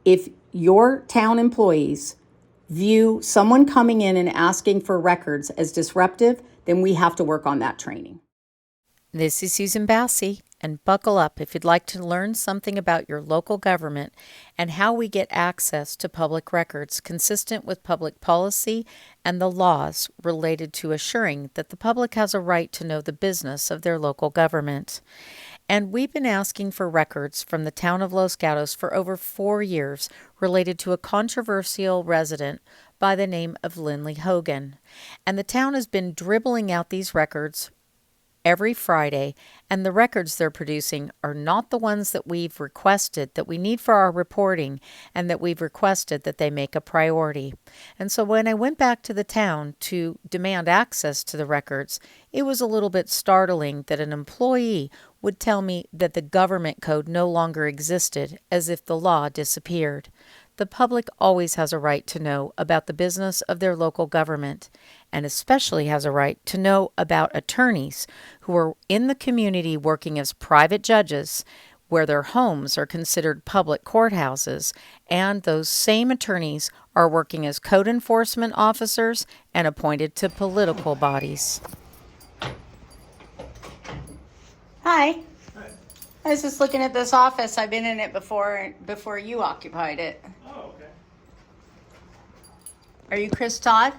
if your town employees view someone coming in and asking for records as disruptive, then we have to work on that training. This is Susan Bassey, and buckle up if you'd like to learn something about your local government and how we get access to public records consistent with public policy and the laws related to assuring that the public has a right to know the business of their local government. And we've been asking for records from the town of Los Gatos for over 4 years related to a controversial resident by the name of Lindley Hogan. And the town has been dribbling out these records every Friday, and the records they're producing are not the ones that we've requested that we need for our reporting and that we've requested that they make a priority. And so when I went back to the town to demand access to the records, it was a little bit startling that an employee would tell me that the government code no longer existed, as if the law disappeared. The public always has a right to know about the business of their local government, and especially has a right to know about attorneys who are in the community working as private judges, where their homes are considered public courthouses, and those same attorneys are working as code enforcement officers and appointed to political bodies. Hi. I was just looking at this office. I've been in it before you occupied it. Oh, okay. Are you Chris Todd?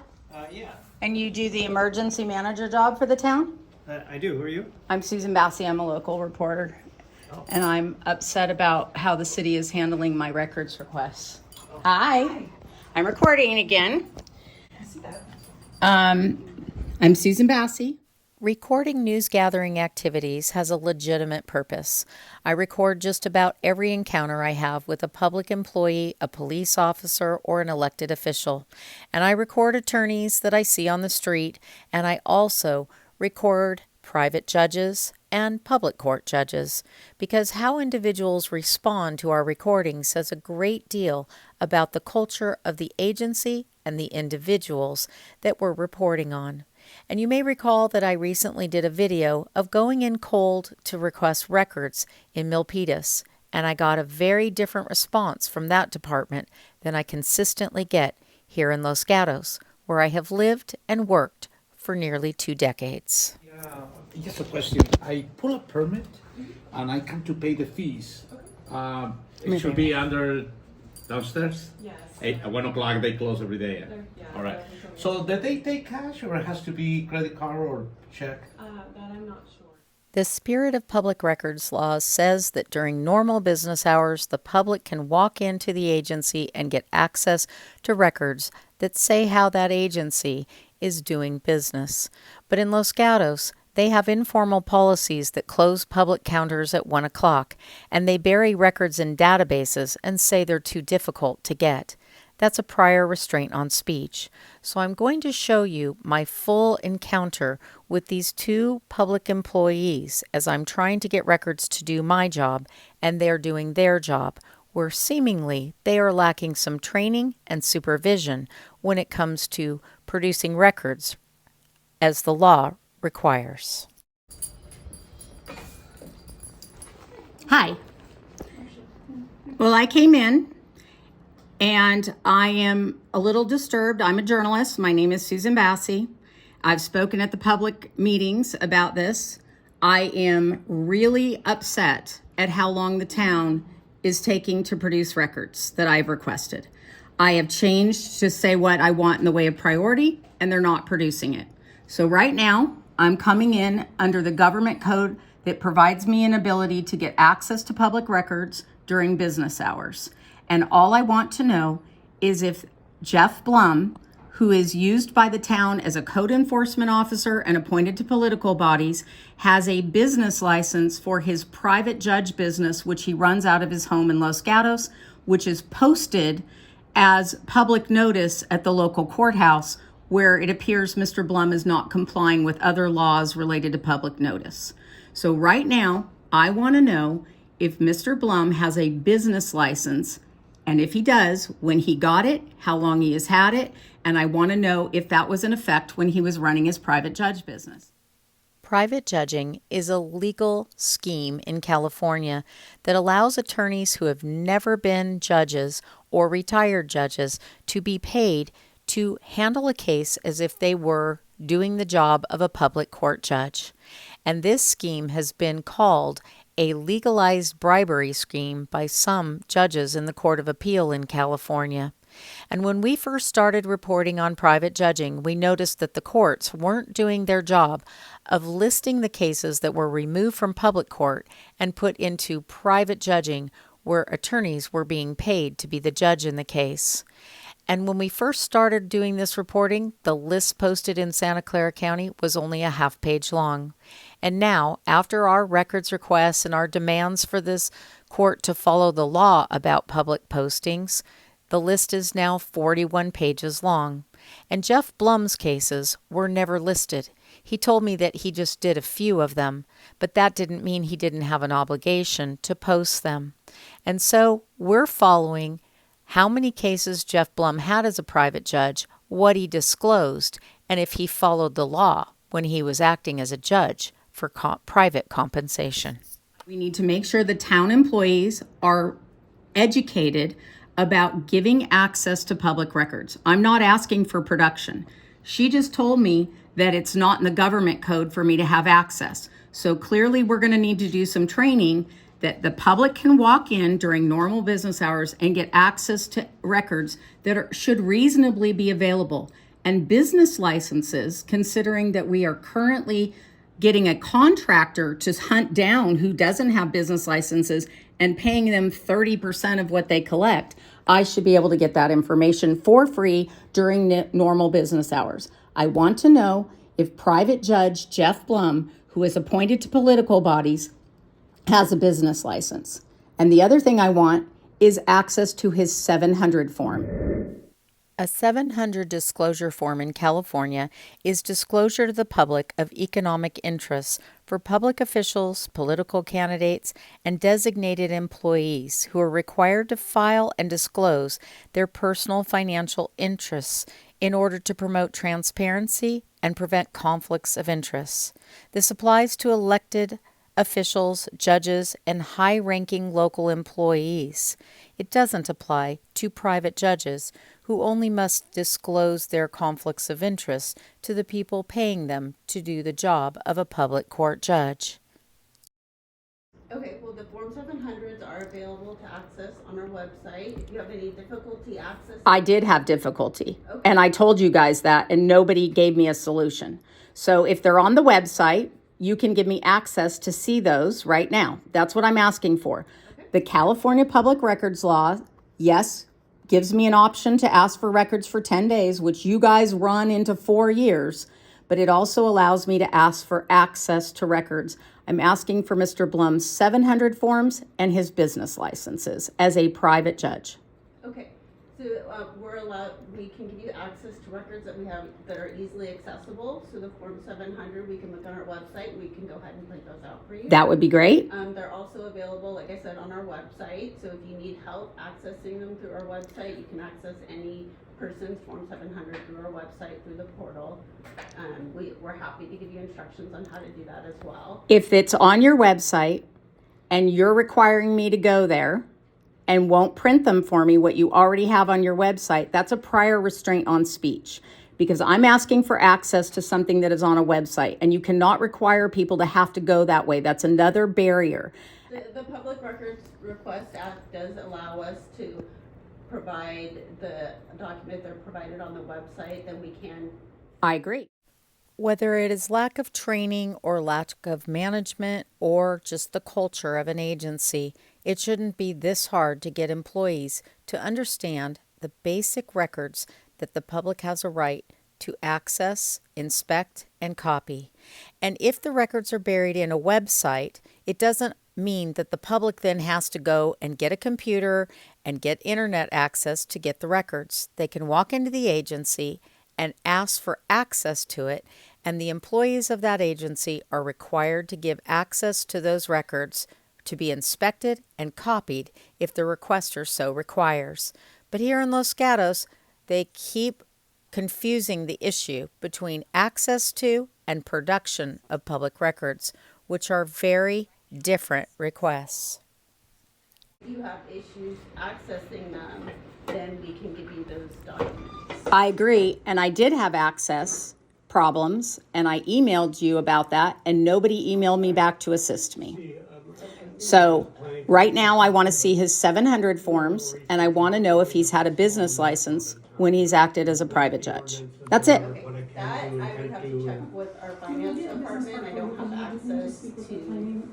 Yeah. And you do the emergency manager job for the town? I do. Who are you? I'm Susan Bassey. I'm a local reporter. Oh. And I'm upset about how the city is handling my records requests. Oh. Hi. I'm recording again. I see that. I'm Susan Bassey. Recording news gathering activities has a legitimate purpose. I record just about every encounter I have with a public employee, a police officer, or an elected official. And I record attorneys that I see on the street, and I also record private judges and public court judges, because how individuals respond to our recording says a great deal about the culture of the agency and the individuals that we're reporting on. And you may recall that I recently did a video of going in cold to request records in Milpitas, and I got a very different response from that department than I consistently get here in Los Gatos, where I have lived and worked for nearly 2 decades. Yeah, just a question. I pull a permit and I come to pay the fees. It should be under downstairs? Yes. 1 o'clock, they close every day. Yeah. All right. So did they take cash or it has to be credit card or check? That I'm not sure. The spirit of public records law says that during normal business hours, the public can walk into the agency and get access to records that say how that agency is doing business. But in Los Gatos, they have informal policies that close public counters at 1 o'clock, and they bury records in databases and say they're too difficult to get. That's a prior restraint on speech. So I'm going to show you my full encounter with these 2 public employees as I'm trying to get records to do my job, and they're doing their job, where seemingly they are lacking some training and supervision when it comes to producing records as the law requires. Hi. Well, I came in and I am a little disturbed. I'm a journalist. My name is Susan Bassey. I've spoken at the public meetings about this. I am really upset at how long the town is taking to produce records that I've requested. I have changed to say what I want in the way of priority, and they're not producing it. So right now, I'm coming in under the government code that provides me an ability to get access to public records during business hours. And all I want to know is if Jeff Blum, who is used by the town as a code enforcement officer and appointed to political bodies, has a business license for his private judge business, which he runs out of his home in Los Gatos, which is posted as public notice at the local courthouse, where it appears Mr. Blum is not complying with other laws related to public notice. So right now, I want to know if Mr. Blum has a business license, and if he does, when he got it, how long he has had it, and I want to know if that was in effect when he was running his private judge business. Private judging is a legal scheme in California that allows attorneys who have never been judges or retired judges to be paid to handle a case as if they were doing the job of a public court judge. And this scheme has been called a legalized bribery scheme by some judges in the Court of Appeal in California. And when we first started reporting on private judging, we noticed that the courts weren't doing their job of listing the cases that were removed from public court and put into private judging, where attorneys were being paid to be the judge in the case. And when we first started doing this reporting, the list posted in Santa Clara County was only a half page long. And now, after our records requests and our demands for this court to follow the law about public postings, the list is now 41 pages long. And Jeff Blum's cases were never listed. He told me that he just did a few of them, but that didn't mean he didn't have an obligation to post them. And so we're following how many cases Jeff Blum had as a private judge, what he disclosed, and if he followed the law when he was acting as a judge for private compensation. We need to make sure the town employees are educated about giving access to public records. I'm not asking for production. She just told me that it's not in the government code for me to have access. So clearly we're going to need to do some training that the public can walk in during normal business hours and get access to records that should reasonably be available. And business licenses, considering that we are currently getting a contractor to hunt down who doesn't have business licenses and paying them 30% of what they collect, I should be able to get that information for free during normal business hours. I want to know if private judge Jeff Blum, who is appointed to political bodies, has a business license. And the other thing I want is access to his 700 form. A 700 disclosure form in California is disclosure to the public of economic interests for public officials, political candidates, and designated employees who are required to file and disclose their personal financial interests in order to promote transparency and prevent conflicts of interest. This applies to elected officials, judges, and high-ranking local employees. It doesn't apply to private judges who only must disclose their conflicts of interest to the people paying them to do the job of a public court judge. Okay, well, the Form 700s are available to access on our website. If you have any difficulty accessing... I did have difficulty, Okay. and I told you guys that, and nobody gave me a solution. So if they're on the website, you can give me access to see those right now. That's what I'm asking for. Okay. The California Public Records Law, yes, gives me an option to ask for records for 10 days, which you guys run into 4 years, but it also allows me to ask for access to records. I'm asking for Mr. Blum's 700 forms and his business licenses as a private judge. Okay, so we can give you access to records that we have that are easily accessible. So the Form 700, we can look on our website and we can go ahead and print those out for you. That would be great. They're also available, like I said, on our website. So if you need help accessing them through our website, you can access any person's Form 700 through our website, through the portal. We're happy to give you instructions on how to do that as well. If it's on your website and you're requiring me to go there and won't print them for me, what you already have on your website, that's a prior restraint on speech, because I'm asking for access to something that is on a website, and you cannot require people to have to go that way. That's another barrier. The Public Records Request Act does allow us to provide the document that are provided on the website, then we can. I agree. Whether it is lack of training or lack of management or just the culture of an agency, it shouldn't be this hard to get employees to understand the basic records that the public has a right to access, inspect, and copy. And if the records are buried in a website, it doesn't mean that the public then has to go and get a computer and get internet access to get the records. They can walk into the agency and ask for access to it, and the employees of that agency are required to give access to those records to be inspected and copied if the requester so requires. But here in Los Gatos, they keep confusing the issue between access to and production of public records, which are very different requests. If you have issues accessing them, then we can give you those documents. I agree, and I did have access problems, and I emailed you about that, and nobody emailed me back to assist me. So right now, I want to see his 700 forms, and I want to know if he's had a business license when he's acted as a private judge. That's it. That I would have to check with our finance department. I don't have access to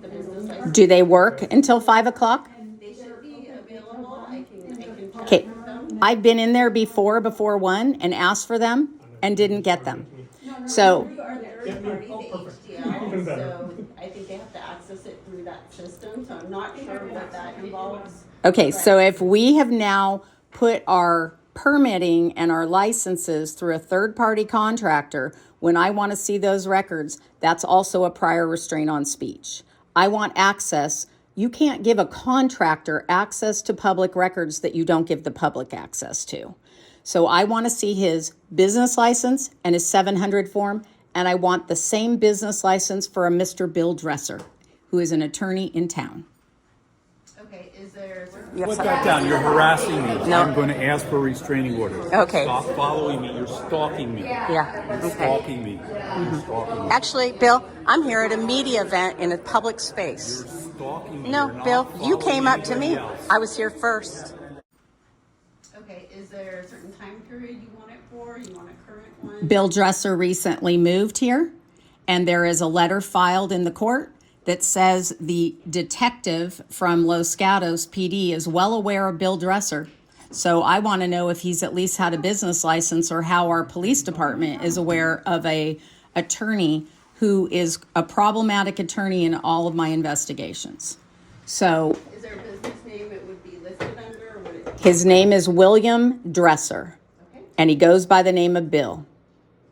the business license. Do they work until 5 o'clock? They should be available. I can check Okay, with them. I've been in there before 1, and asked for them and didn't get them. So, You are the third party, the HDL, so I think they have to access it through that system, so I'm not sure what that involves. okay, so if we have now put our permitting and our licenses through a third-party contractor, when I want to see those records, that's also a prior restraint on speech. I want access. You can't give a contractor access to public records that you don't give the public access to. So I want to see his business license and his 700 form, and I want the same business license for a Mr. Bill Dresser, who is an attorney in town. Okay, is there? Put that down, you're harassing me. I'm going to ask for a restraining order. Okay. Stop following me, you're stalking me. Yeah, You're stalking me. You're stalking me. Actually, Bill, I'm here at a media event in a public space. You're stalking me. No, You're not Bill, you following came up to me. anybody else. I was here first. Okay, is there a certain time period you want it for? You want a current one? Bill Dresser recently moved here, and there is a letter filed in the court that says the detective from Los Gatos PD is well aware of Bill Dresser. So I want to know if he's at least had a business license, or how our police department is aware of a attorney who is a problematic attorney in all of my investigations. So Is there a business name it would be listed under, or would it? his name is William Dresser, Okay, and he goes by the name of Bill.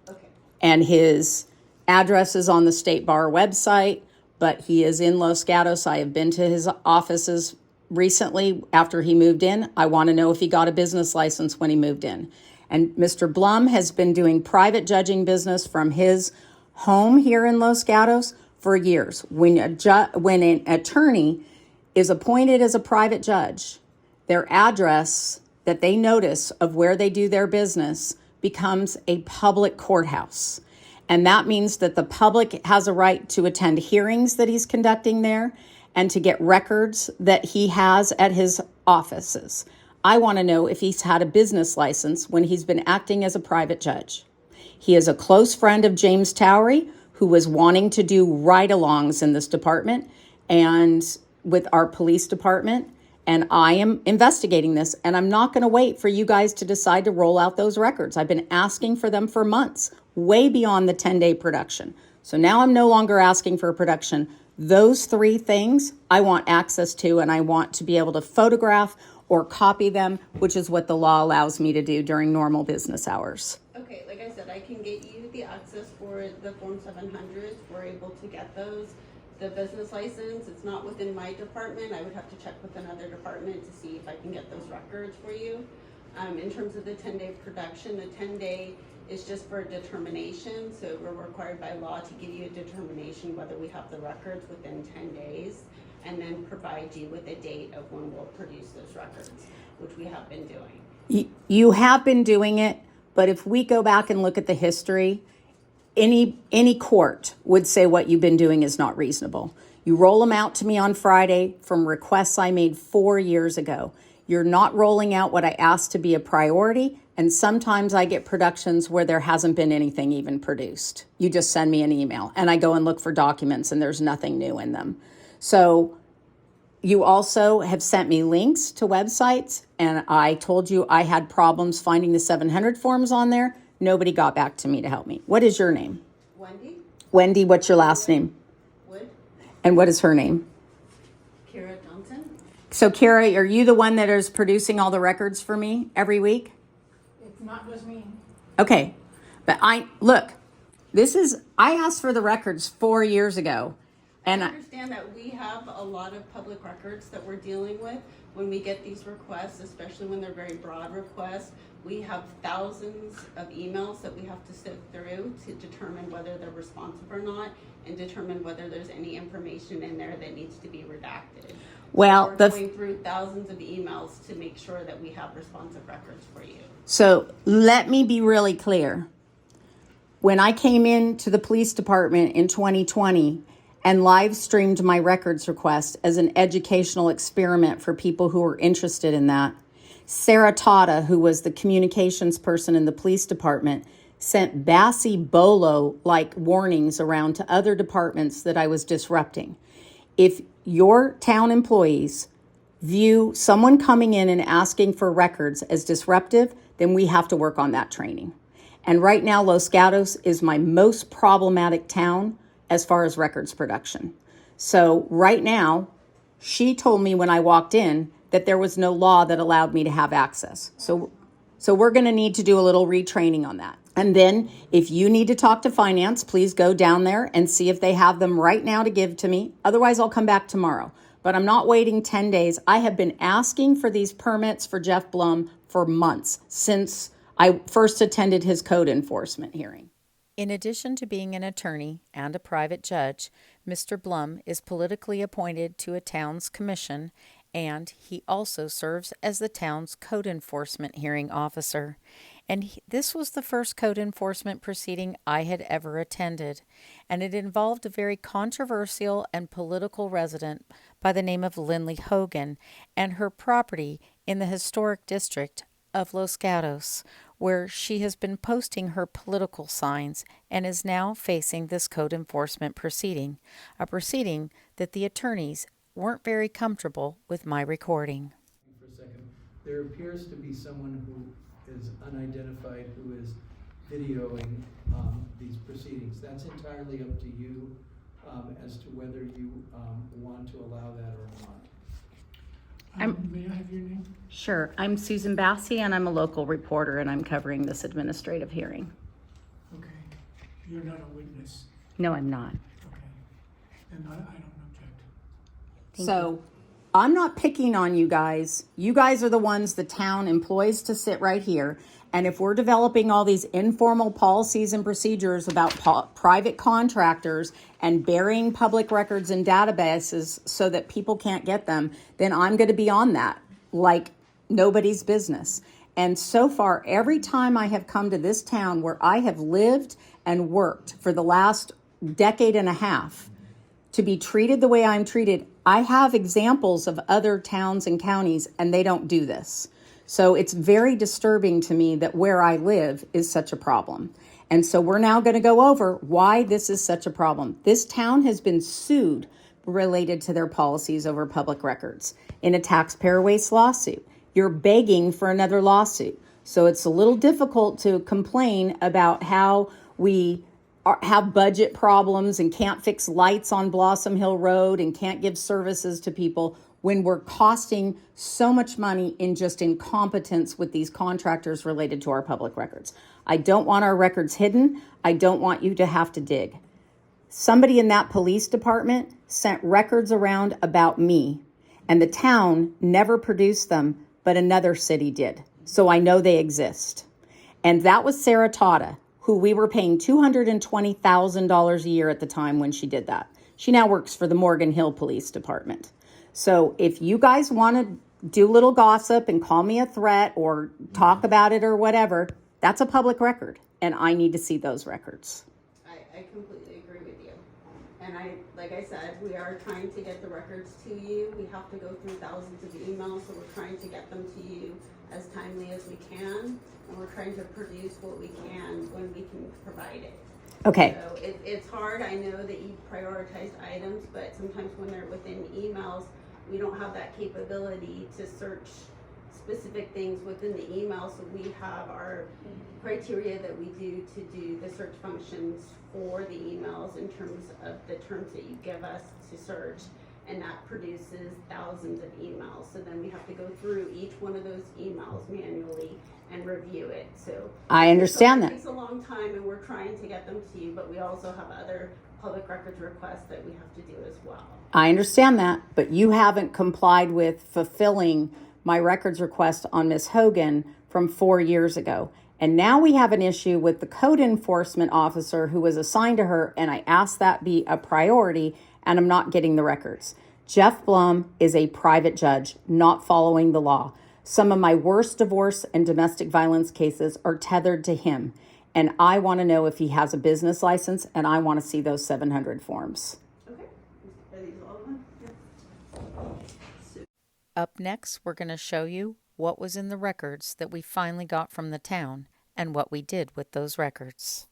okay. And his address is on the State Bar website, but he is in Los Gatos. I have been to his offices recently after he moved in. I want to know if he got a business license when he moved in. And Mr. Blum has been doing private judging business from his home here in Los Gatos for years. When an attorney is appointed as a private judge, their address that they notice of where they do their business becomes a public courthouse. And that means that the public has a right to attend hearings that he's conducting there and to get records that he has at his offices. I want to know if he's had a business license when he's been acting as a private judge. He is a close friend of James Towery, who was wanting to do ride-alongs in this department and with our police department. And I am investigating this, and I'm not going to wait for you guys to decide to roll out those records. I've been asking for them for months, way beyond the 10-day production. So now I'm no longer asking for production. Those 3 things I want access to, and I want to be able to photograph or copy them, which is what the law allows me to do during normal business hours. Okay, like I said, I can get you the access for the Form 700s. We're able to get those. The business license, it's not within my department. I would have to check with another department to see if I can get those records for you. In terms of the 10-day production, the 10-day is just for a determination. So we're required by law to give you a determination whether we have the records within 10 days, and then provide you with a date of when we'll produce those records, which we have been doing. You have been doing it, but if we go back and look at the history, any court would say what you've been doing is not reasonable. You roll them out to me on Friday from requests I made 4 years ago. You're not rolling out what I asked to be a priority, and sometimes I get productions where there hasn't been anything even produced. You just send me an email, and I go and look for documents, and there's nothing new in them. So you also have sent me links to websites, and I told you I had problems finding the 700 forms on there. Nobody got back to me to help me. What is your name? Wendy Wendy, what's your last name? Wood, And what is her name? Kira Johnson. So Kara, are you the one that is producing all the records for me every week? It's not just me. Okay. But I asked for the records 4 years ago, And I I, understand that we have a lot of public records that we're dealing with. When we get these requests, especially when they're very broad requests, we have thousands of emails that we have to sift through to determine whether they're responsive or not, and determine whether there's any information in there that needs to be redacted. Well, so we're the going through thousands of emails to make sure that we have responsive records for you. So let me be really clear. When I came into the police department in 2020 and live streamed my records request as an educational experiment for people who were interested in that, Sarah Tata, who was the communications person in the police department, sent Bassy Bolo-like warnings around to other departments that I was disrupting. If your town employees view someone coming in and asking for records as disruptive, then we have to work on that training. And right now, Los Gatos is my most problematic town as far as records production. So right now, she told me when I walked in that there was no law that allowed me to have access. So we're going to need to do a little retraining on that. And then if you need to talk to finance, please go down there and see if they have them right now to give to me. Otherwise, I'll come back tomorrow. But I'm not waiting 10 days. I have been asking for these permits for Jeff Blum for months since I first attended his code enforcement hearing. In addition to being an attorney and a private judge, Mr. Blum is politically appointed to a town's commission, and he also serves as the town's code enforcement hearing officer. And this was the first code enforcement proceeding I had ever attended, and it involved a very controversial and political resident by the name of Lindley Hogan and her property in the historic district of Los Gatos, where she has been posting her political signs and is now facing this code enforcement proceeding, a proceeding that the attorneys weren't very comfortable with my recording. For a second, there appears to be someone who is unidentified who is videoing these proceedings. That's entirely up to you as to whether you want to allow that or not. May I have your name? Sure. I'm Susan Bassey, and I'm a local reporter, and I'm covering this administrative hearing. Okay. You're not a witness. No, I'm not. Okay. And I don't object. So I'm not picking on you guys. You guys are the ones the town employs to sit right here. And if we're developing all these informal policies and procedures about private contractors and burying public records in databases so that people can't get them, then I'm going to be on that like nobody's business. And so far, every time I have come to this town where I have lived and worked for the last decade and a half, to be treated the way I'm treated, I have examples of other towns and counties, and they don't do this. So it's very disturbing to me that where I live is such a problem. And so we're now going to go over why this is such a problem. This town has been sued related to their policies over public records in a taxpayer waste lawsuit. You're begging for another lawsuit. So it's a little difficult to complain about how we have budget problems and can't fix lights on Blossom Hill Road and can't give services to people when we're costing so much money in just incompetence with these contractors related to our public records. I don't want our records hidden. I don't want you to have to dig. Somebody in that police department sent records around about me, and the town never produced them, but another city did. So I know they exist. And that was Sarah Tata, who we were paying $220,000 a year at the time when she did that. She now works for the Morgan Hill Police Department. So if you guys want to do a little gossip and call me a threat or talk about it or whatever, that's a public record, and I need to see those records. I completely agree with you. And like I said, we are trying to get the records to you. We have to go through thousands of emails, so we're trying to get them to you as timely as we can. And we're trying to produce what we can when we can provide it. Okay. So it's hard. I know that you prioritized items, but sometimes when they're within emails, we don't have that capability to search specific things within the email. So we have our criteria that we do to do the search functions for the emails in terms of the terms that you give us to search. And that produces thousands of emails. So then we have to go through each one of those emails manually and review it. So I understand it that. takes a long time, and we're trying to get them to you, but we also have other public records requests that we have to do as well. I understand that, but you haven't complied with fulfilling my records request on Ms. Hogan from 4 years ago. And now we have an issue with the code enforcement officer who was assigned to her, and I asked that be a priority, and I'm not getting the records. Jeff Blum is a private judge, not following the law. Some of my worst divorce and domestic violence cases are tethered to him, and I want to know if he has a business license, and I want to see those 700 forms. Okay, are these all of them? Yeah. Up next, we're going to show you what was in the records that we finally got from the town and what we did with those records.